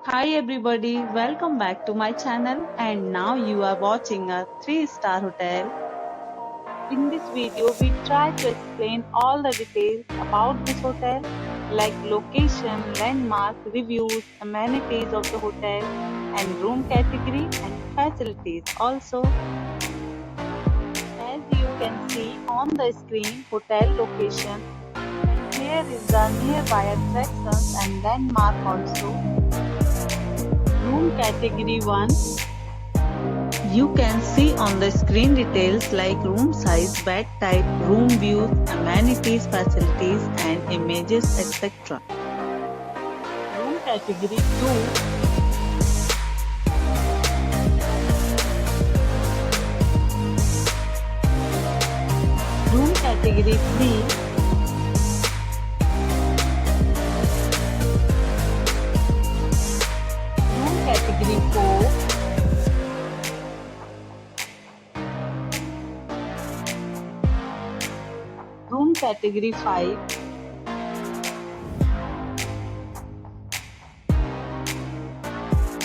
Hi everybody, welcome back to my channel and now you are watching a 3-star hotel. In this video, we try to explain all the details about this hotel like location, landmark, reviews, amenities of the hotel and room category and facilities also. As you can see on the screen, hotel location. Here is the nearby attractions and landmark also. Room category 1. You can see on the screen details like room size, bed type, room views, amenities, facilities and images etc. Room category 2. Room category 3. Room category 4. Room category 5.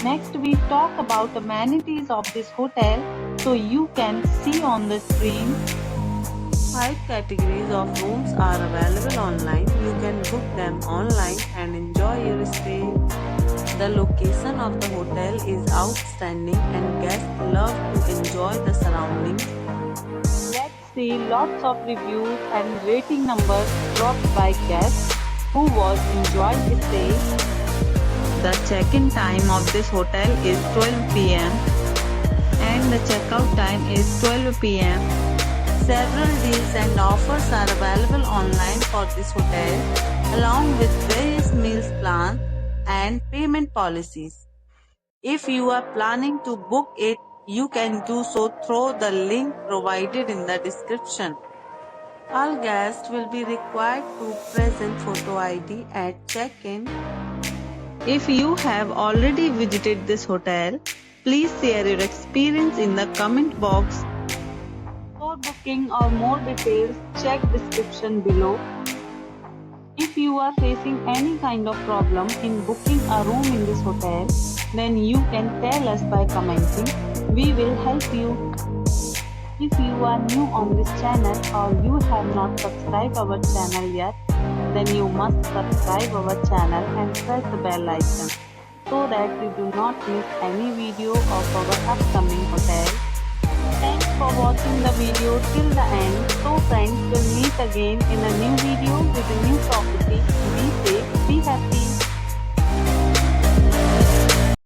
Next we talk about amenities of this hotel, so you can see on the screen. 5 categories of rooms are available online. You can book them online and enjoy your stay. The location of the hotel is outstanding and guests love to enjoy the surroundings. Let's see lots of reviews and rating numbers dropped by guests who was enjoyed the stay. The check-in time of this hotel is 12 p.m. and the checkout time is 12 p.m. Several deals and offers are available online for this hotel, along with various meals plans and payment policies. If you are planning to book it, you can do so through the link provided in the description. All guests will be required to present photo ID at check-in. If you have already visited this hotel, please share your experience in the comment box. For booking or more details, check description below. If you are facing any kind of problem in booking a room in this hotel, then you can tell us by commenting. We will help you. If you are new on this channel or you have not subscribed our channel yet, then you must subscribe our channel and press the bell icon so that you do not miss any video of our upcoming hotel. Thanks for watching the video till the end. So friends, will meet again in a new video with a new property. Be safe, be happy.